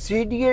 CDA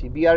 CBR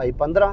I-15